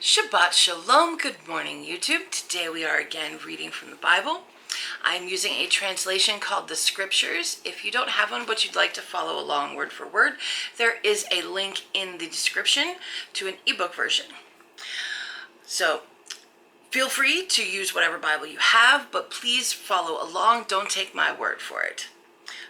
Shabbat Shalom. Good morning, YouTube. Today we are again reading from the Bible. I'm using a translation called The Scriptures. If you don't have one but you'd like to follow along word for word, there is a link in the description to an ebook version. So feel free to use whatever Bible you have, but please follow along. Don't take my word for it.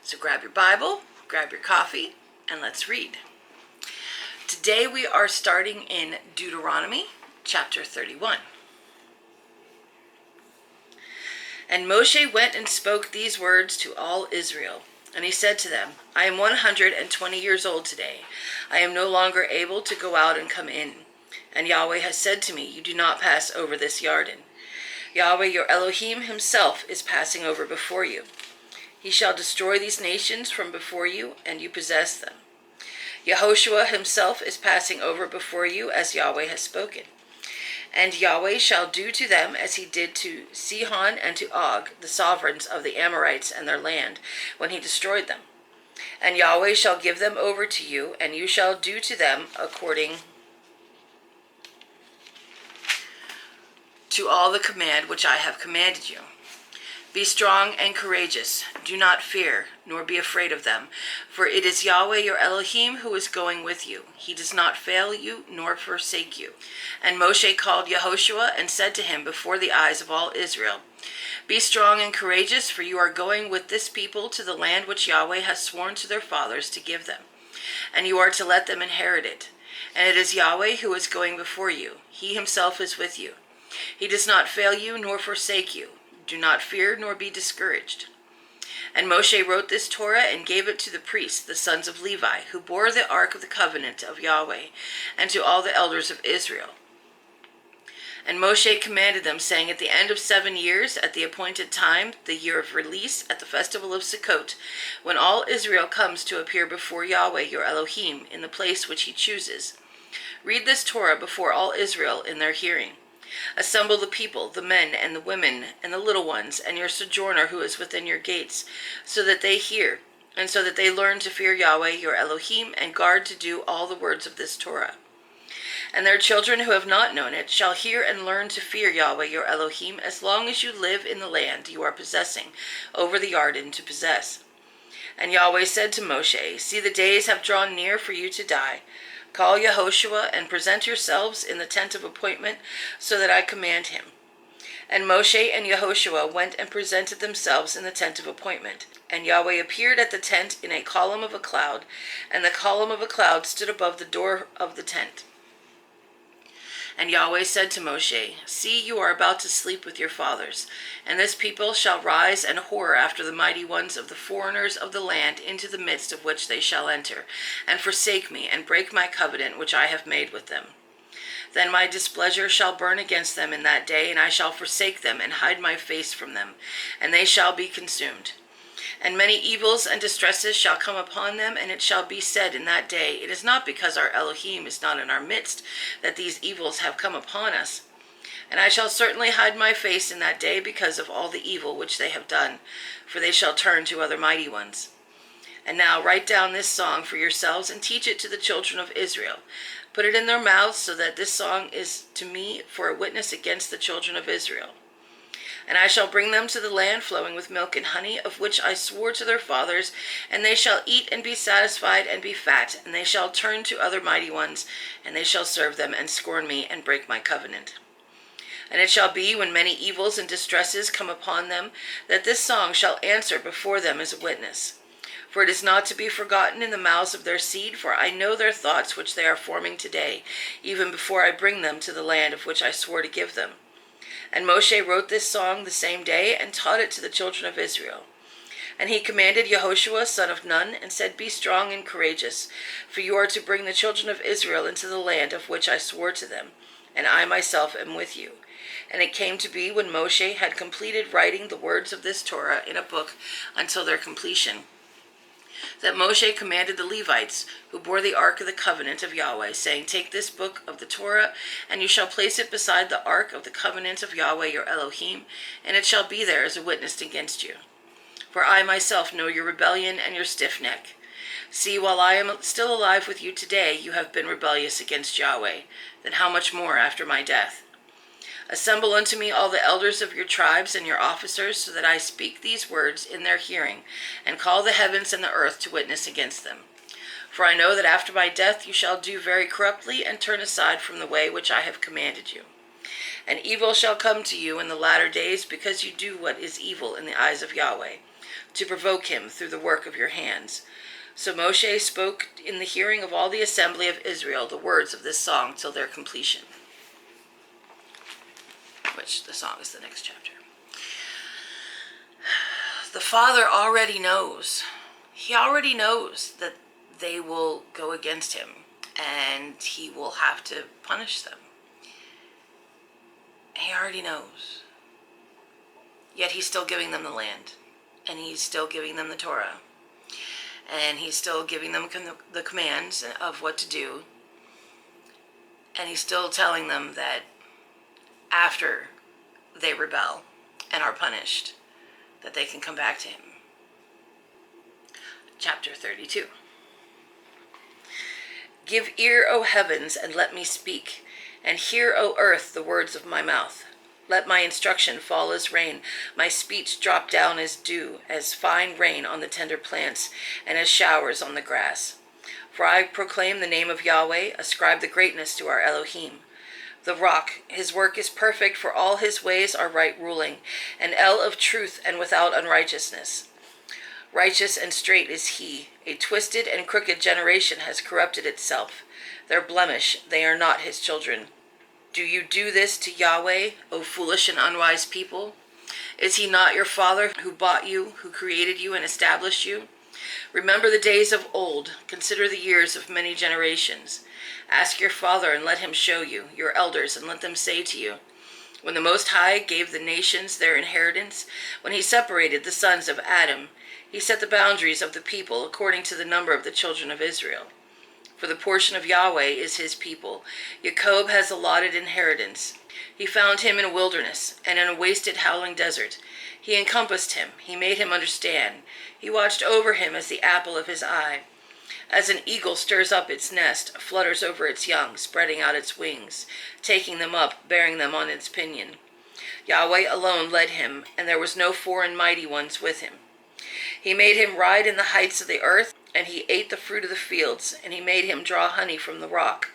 So grab your Bible, grab your coffee, and let's read. Today we are starting in Deuteronomy chapter 31. And Moshe went and spoke these words to all Israel. And he said to them, I am 120 years old today. I am no longer able to go out and come in. And Yahweh has said to me, you do not pass over this Yarden. Yahweh your Elohim himself is passing over before you. He shall destroy these nations from before you, and you possess them. YHWH himself is passing over before you, as Yahweh has spoken. And Yahweh shall do to them as he did to Sihon and to Og, the sovereigns of the Amorites and their land, when he destroyed them. And Yahweh shall give them over to you, and you shall do to them according to all the command which I have commanded you. Be strong and courageous. Do not fear, nor be afraid of them. For it is Yahweh your Elohim who is going with you. He does not fail you, nor forsake you. And Moshe called YHWH and said to him before the eyes of all Israel, Be strong and courageous, for you are going with this people to the land which Yahweh has sworn to their fathers to give them. And you are to let them inherit it. And it is Yahweh who is going before you. He himself is with you. He does not fail you, nor forsake you. Do not fear, nor be discouraged. And Moshe wrote this Torah and gave it to the priests, the sons of Levi, who bore the ark of the covenant of Yahweh, and to all the elders of Israel. And Moshe commanded them, saying, At the end of 7 years, at the appointed time, the year of release, at the festival of Sukkot, when all Israel comes to appear before Yahweh your Elohim in the place which he chooses, read this Torah before all Israel in their hearing. Assemble the people, the men and the women and the little ones, and your sojourner who is within your gates, so that they hear, and so that they learn to fear Yahweh your Elohim, and guard to do all the words of this Torah. And their children who have not known it shall hear and learn to fear Yahweh your Elohim as long as you live in the land you are possessing, over the Yarden to possess. And Yahweh said to Moshe, See, the days have drawn near for you to die. Call YHWH and present yourselves in the tent of appointment, so that I command him. And Moshe and YHWH went and presented themselves in the tent of appointment. And Yahweh appeared at the tent in a column of a cloud, and the column of a cloud stood above the door of the tent. And Yahweh said to Moshe, See, you are about to sleep with your fathers, and this people shall rise and whore after the mighty ones of the foreigners of the land, into the midst of which they shall enter, and forsake me, and break my covenant which I have made with them. Then my displeasure shall burn against them in that day, and I shall forsake them, and hide my face from them, and they shall be consumed. And many evils and distresses shall come upon them, and it shall be said in that day, It is not because our Elohim is not in our midst that these evils have come upon us. And I shall certainly hide my face in that day because of all the evil which they have done, for they shall turn to other mighty ones. And now write down this song for yourselves, and teach it to the children of Israel. Put it in their mouths, so that this song is to me for a witness against the children of Israel. And I shall bring them to the land flowing with milk and honey, of which I swore to their fathers, and they shall eat and be satisfied and be fat, and they shall turn to other mighty ones, and they shall serve them and scorn me and break my covenant. And it shall be, when many evils and distresses come upon them, that this song shall answer before them as a witness. For it is not to be forgotten in the mouths of their seed, for I know their thoughts which they are forming today, even before I bring them to the land of which I swore to give them. And Moshe wrote this song the same day, and taught it to the children of Israel. And he commanded YHWH son of Nun, and said, Be strong and courageous, for you are to bring the children of Israel into the land of which I swore to them, and I myself am with you. And it came to be, when Moshe had completed writing the words of this Torah in a book until their completion, that Moshe commanded the Levites, who bore the ark of the covenant of Yahweh, saying, Take this book of the Torah, and you shall place it beside the ark of the covenant of Yahweh your Elohim, and it shall be there as a witness against you. For I myself know your rebellion and your stiff neck. See, while I am still alive with you today, you have been rebellious against Yahweh. Then how much more after my death? Assemble unto me all the elders of your tribes and your officers, so that I speak these words in their hearing, and call the heavens and the earth to witness against them. For I know that after my death you shall do very corruptly, and turn aside from the way which I have commanded you. And evil shall come to you in the latter days, because you do what is evil in the eyes of Yahweh, to provoke him through the work of your hands. So Moshe spoke in the hearing of all the assembly of Israel the words of this song till their completion. Which the song is the next chapter. The Father already knows. He already knows that they will go against him, and he will have to punish them. He already knows. Yet he's still giving them the land, and he's still giving them the Torah, and he's still giving them the commands of what to do, and he's still telling them that after they rebel and are punished, that they can come back to him. Chapter 32. Give ear, O heavens, and let me speak, and hear, O earth, the words of my mouth. Let my instruction fall as rain, my speech drop down as dew, as fine rain on the tender plants, and as showers on the grass. For I proclaim the name of Yahweh, ascribe the greatness to our Elohim. The rock, his work is perfect, for all his ways are right ruling, an El of truth and without unrighteousness. Righteous and straight is he. A twisted and crooked generation has corrupted itself. Their blemish, they are not his children. Do you do this to Yahweh, O foolish and unwise people? Is he not your father who bought you, who created you and established you? Remember the days of old. Consider the years of many generations. Ask your father and let him show you, your elders, and let them say to you. When the Most High gave the nations their inheritance, when he separated the sons of Adam, he set the boundaries of the people according to the number of the children of Israel. For the portion of Yahweh is his people. Jacob has allotted inheritance. He found him in a wilderness and in a wasted howling desert. He encompassed him. He made him understand. He watched over him as the apple of his eye. As an eagle stirs up its nest, flutters over its young, spreading out its wings, taking them up, bearing them on its pinion. Yahweh alone led him, and there was no foreign mighty ones with him. He made him ride in the heights of the earth, and he ate the fruit of the fields, and he made him draw honey from the rock,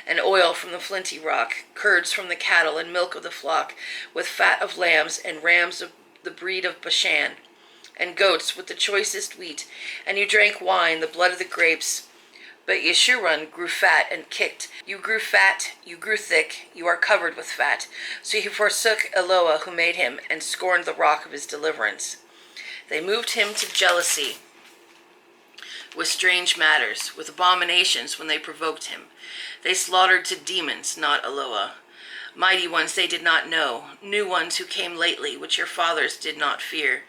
and oil from the flinty rock, curds from the cattle, and milk of the flock, with fat of lambs and rams of the breed of Bashan, and goats with the choicest wheat, and you drank wine, the blood of the grapes. But Yeshurun grew fat and kicked. You grew fat, you grew thick, you are covered with fat. So he forsook Eloah who made him, and scorned the rock of his deliverance. They moved him to jealousy with strange matters, with abominations when they provoked him. They slaughtered to demons, not Eloah. Mighty ones they did not know, new ones who came lately, which your fathers did not fear.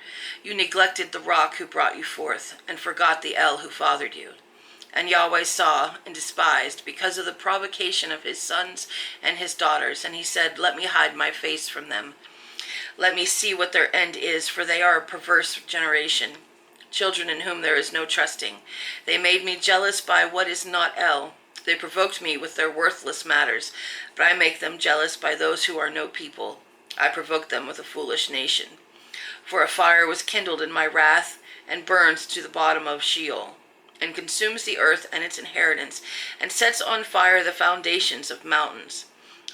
You neglected the rock who brought you forth, and forgot the El who fathered you. And Yahweh saw and despised because of the provocation of his sons and his daughters, and he said, Let me hide my face from them. Let me see what their end is, for they are a perverse generation, children in whom there is no trusting. They made me jealous by what is not El. They provoked me with their worthless matters, but I make them jealous by those who are no people. I provoke them with a foolish nation. For a fire was kindled in my wrath, and burns to the bottom of Sheol, and consumes the earth and its inheritance, and sets on fire the foundations of mountains.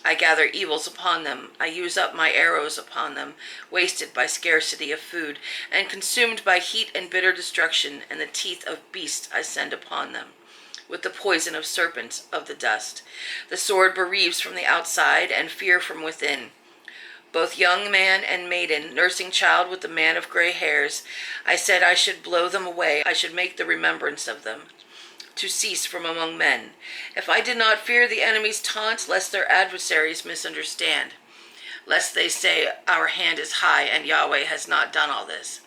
I gather evils upon them. I use up my arrows upon them, wasted by scarcity of food, and consumed by heat and bitter destruction, and the teeth of beasts I send upon them, with the poison of serpents of the dust. The sword bereaves from the outside, and fear from within. Both young man and maiden, nursing child with the man of gray hairs, I said I should blow them away, I should make the remembrance of them to cease from among men, if I did not fear the enemy's taunt, lest their adversaries misunderstand, lest they say, Our hand is high, and Yahweh has not done all this.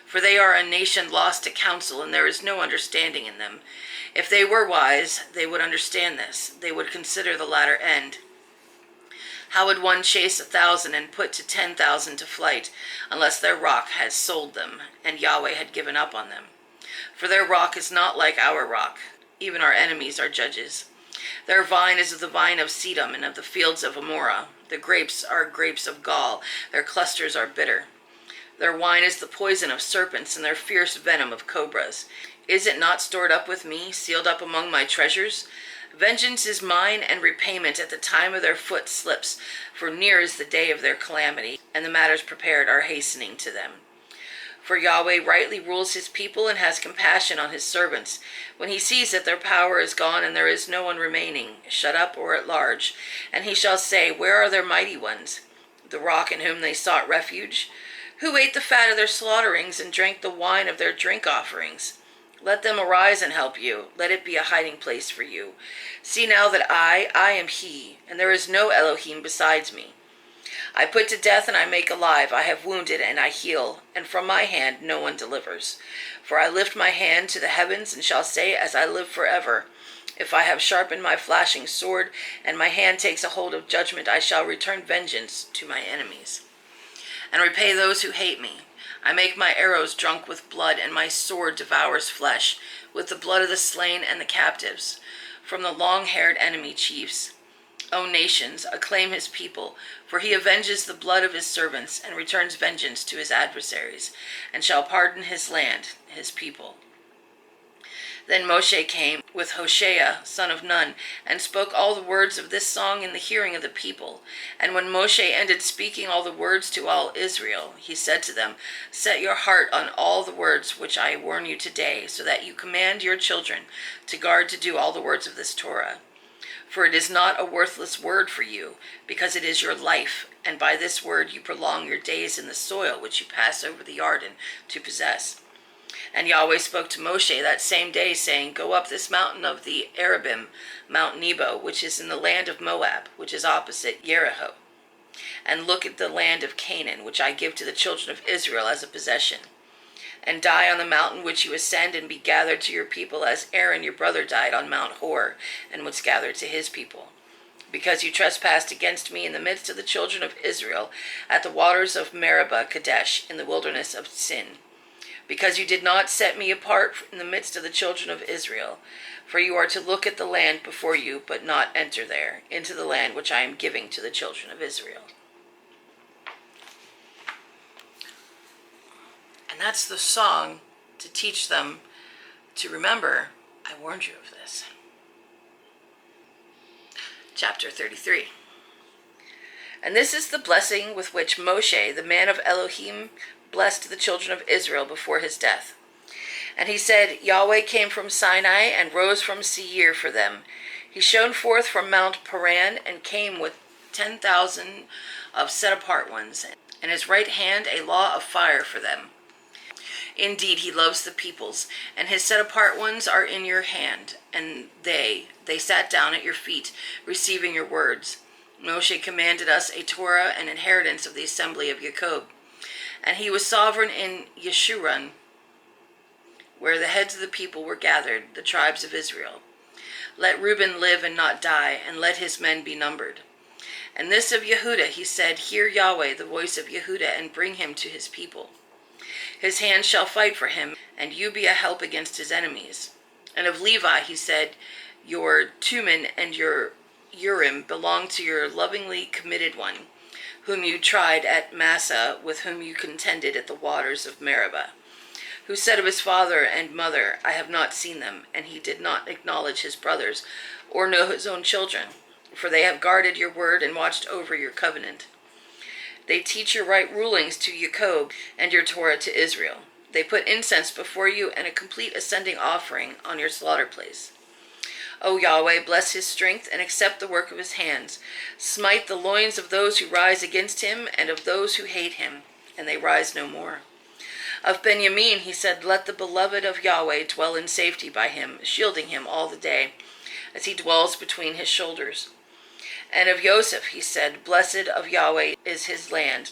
For they are a nation lost to counsel, and there is no understanding in them. If they were wise, they would understand this. They would consider the latter end. How would one chase 1,000 and put to 10,000 to flight, unless their rock had sold them, and Yahweh had given up on them? For their rock is not like our rock, even our enemies are judges. Their vine is of the vine of Sedom and of the fields of Amorah. Their grapes are grapes of gall, their clusters are bitter. Their wine is the poison of serpents, and their fierce venom of cobras. Is it not stored up with me, sealed up among my treasures? Vengeance is mine, and repayment at the time of their foot slips, for near is the day of their calamity, and the matters prepared are hastening to them. For Yahweh rightly rules his people and has compassion on his servants, when he sees that their power is gone and there is no one remaining, shut up or at large. And he shall say, where are their mighty ones, the rock in whom they sought refuge? Who ate the fat of their slaughterings and drank the wine of their drink offerings? Let them arise and help you. Let it be a hiding place for you. See now that I am he, and there is no Elohim besides me. I put to death and I make alive. I have wounded and I heal, and from my hand no one delivers. For I lift my hand to the heavens and shall say, as I live forever, if I have sharpened my flashing sword and my hand takes a hold of judgment, I shall return vengeance to my enemies and repay those who hate me. I make my arrows drunk with blood, and my sword devours flesh, with the blood of the slain and the captives, from the long-haired enemy chiefs. O nations, acclaim his people, for he avenges the blood of his servants, and returns vengeance to his adversaries, and shall pardon his land, his people. Then Moshe came with Hoshea, son of Nun, and spoke all the words of this song in the hearing of the people. And when Moshe ended speaking all the words to all Israel, he said to them, set your heart on all the words which I warn you today, so that you command your children to guard to do all the words of this Torah. For it is not a worthless word for you, because it is your life, and by this word you prolong your days in the soil which you pass over the Jordan to possess. And Yahweh spoke to Moshe that same day, saying, go up this mountain of the Arabim, Mount Nebo, which is in the land of Moab, which is opposite Jericho, and look at the land of Canaan, which I give to the children of Israel as a possession. And die on the mountain which you ascend, and be gathered to your people, as Aaron your brother died on Mount Hor, and was gathered to his people. Because you trespassed against me in the midst of the children of Israel, at the waters of Meribah Kadesh, in the wilderness of Sin. Because you did not set me apart in the midst of the children of Israel. For you are to look at the land before you, but not enter there, into the land which I am giving to the children of Israel. And that's the song to teach them to remember, I warned you of this. Chapter 33. And this is the blessing with which Moshe, the man of Elohim, blessed the children of Israel before his death. And he said, Yahweh came from Sinai and rose from Seir for them. He shone forth from Mount Paran and came with 10,000 of set-apart ones, and his right hand a law of fire for them. Indeed, he loves the peoples, and his set-apart ones are in your hand, and they sat down at your feet, receiving your words. Moshe commanded us a Torah and inheritance of the assembly of Jacob. And he was sovereign in Yeshurun, where the heads of the people were gathered, the tribes of Israel. Let Reuben live and not die, and let his men be numbered. And this of Yehudah he said, hear Yahweh, the voice of Yehudah, and bring him to his people. His hand shall fight for him, and you be a help against his enemies. And of Levi he said, your Tumen and your Urim belong to your lovingly committed one, whom you tried at Massa, with whom you contended at the waters of Meribah, who said of his father and mother, I have not seen them, and he did not acknowledge his brothers, or know his own children, for they have guarded your word and watched over your covenant. They teach your right rulings to Jacob, and your Torah to Israel. They put incense before you, and a complete ascending offering on your slaughter place. O Yahweh, bless his strength, and accept the work of his hands. Smite the loins of those who rise against him, and of those who hate him, and they rise no more. Of Benjamin he said, let the beloved of Yahweh dwell in safety by him, shielding him all the day, as he dwells between his shoulders. And of Joseph he said, blessed of Yahweh is his land,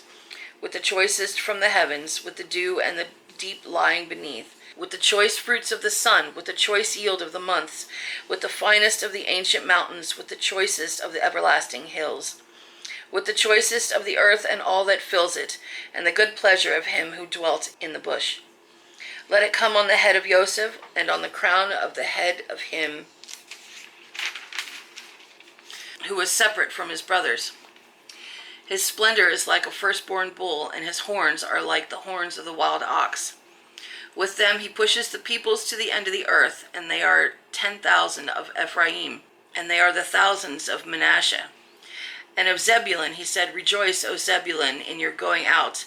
with the choicest from the heavens, with the dew and the deep lying beneath, with the choice fruits of the sun, with the choice yield of the months, with the finest of the ancient mountains, with the choicest of the everlasting hills, with the choicest of the earth and all that fills it, and the good pleasure of him who dwelt in the bush. Let it come on the head of Joseph and on the crown of the head of him who was separate from his brothers. His splendor is like a firstborn bull, and his horns are like the horns of the wild ox. With them he pushes the peoples to the end of the earth, and they are 10,000 of Ephraim, and they are the thousands of Manasseh. And of Zebulun he said, Rejoice, O Zebulun, in your going out,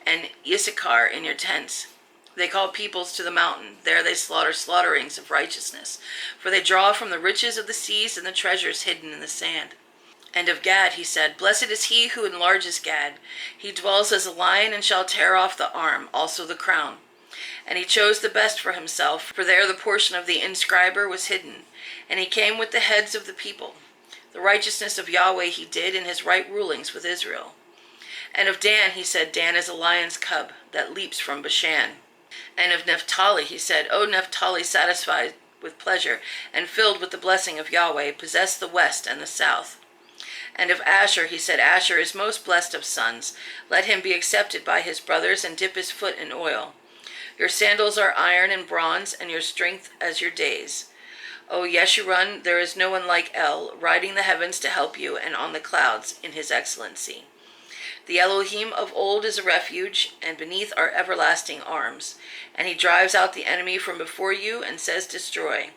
and Issachar in your tents. They call peoples to the mountain. There they slaughter slaughterings of righteousness. For they draw from the riches of the seas and the treasures hidden in the sand. And of Gad he said, Blessed is he who enlarges Gad. He dwells as a lion and shall tear off the arm, also the crown. And he chose the best for himself, for there the portion of the inscriber was hidden. And he came with the heads of the people. The righteousness of Yahweh he did in his right rulings with Israel. And of Dan he said, Dan is a lion's cub that leaps from Bashan. And of Naphtali he said, O Naphtali, satisfied with pleasure and filled with the blessing of Yahweh, possess the west and the south. And of Asher he said, Asher is most blessed of sons. Let him be accepted by his brothers and dip his foot in oil. Your sandals are iron and bronze, and your strength as your days. O Yeshurun, there is no one like El, riding the heavens to help you, and on the clouds in his excellency. The Elohim of old is a refuge, and beneath are everlasting arms. And he drives out the enemy from before you, and says, Destroy.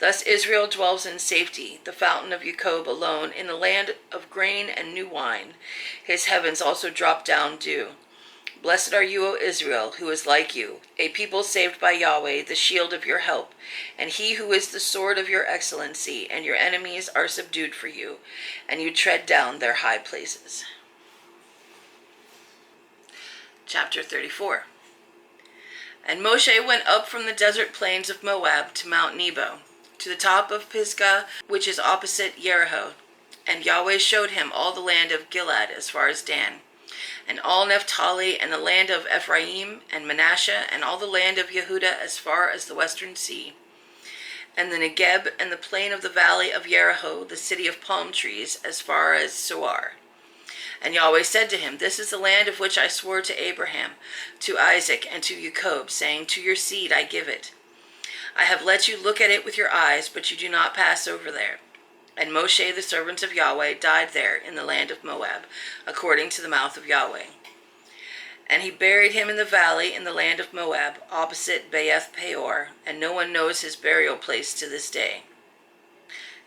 Thus Israel dwells in safety, the fountain of Jacob alone, in a land of grain and new wine. His heavens also drop down dew. Blessed are you, O Israel, who is like you, a people saved by Yahweh, the shield of your help, and he who is the sword of your excellency, and your enemies are subdued for you, and you tread down their high places. Chapter 34. And Moshe went up from the desert plains of Moab to Mount Nebo, to the top of Pisgah, which is opposite Jericho. And Yahweh showed him all the land of Gilead as far as Dan, and all Naphtali, and the land of Ephraim and Manasseh, and all the land of Yehudah as far as the western sea, and the Negeb, and the plain of the valley of Jericho, the city of palm trees, as far as Soar. And Yahweh said to him, This is the land of which I swore to Abraham, to Isaac, and to Jacob, saying, To your seed I give it. I have let you look at it with your eyes, but you do not pass over there. And Moshe, the servant of Yahweh, died there in the land of Moab, according to the mouth of Yahweh. And he buried him in the valley in the land of Moab, opposite Baeth Peor, and no one knows his burial place to this day.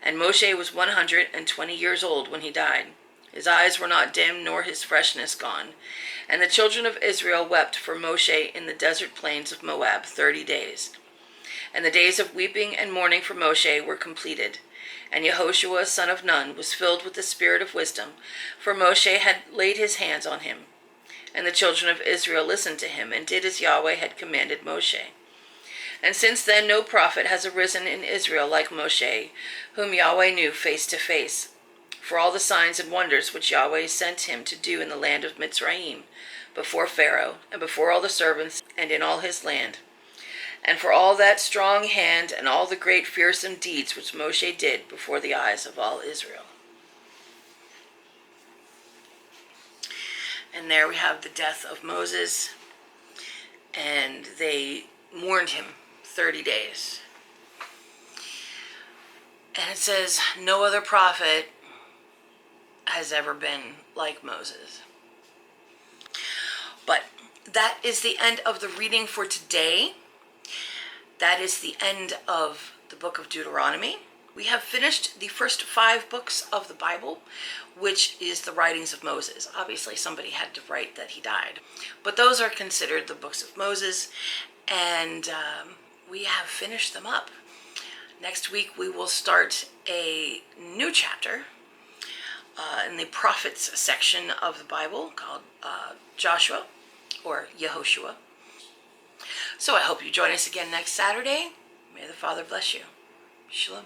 And Moshe was 120 years old when he died. His eyes were not dim, nor his freshness gone. And the children of Israel wept for Moshe in the desert plains of Moab 30 days. And the days of weeping and mourning for Moshe were completed. And Yehoshua, son of Nun, was filled with the spirit of wisdom, for Moshe had laid his hands on him. And the children of Israel listened to him, and did as Yahweh had commanded Moshe. And since then no prophet has arisen in Israel like Moshe, whom Yahweh knew face to face, for all the signs and wonders which Yahweh sent him to do in the land of Mitzrayim, before Pharaoh, and before all the servants, and in all his land. And for all that strong hand and all the great fearsome deeds which Moshe did before the eyes of all Israel. And there we have the death of Moses, and they mourned him 30 days. And it says, no other prophet has ever been like Moses. But that is the end of the reading for today. That is the end of the book of Deuteronomy. We have finished the first 5 books of the Bible, which is the writings of Moses. Obviously, somebody had to write that he died. But those are considered the books of Moses, and we have finished them up. Next week, we will start a new chapter in the prophets section of the Bible called Joshua or Yehoshua. So I hope you join us again next Saturday. May the Father bless you. Shalom.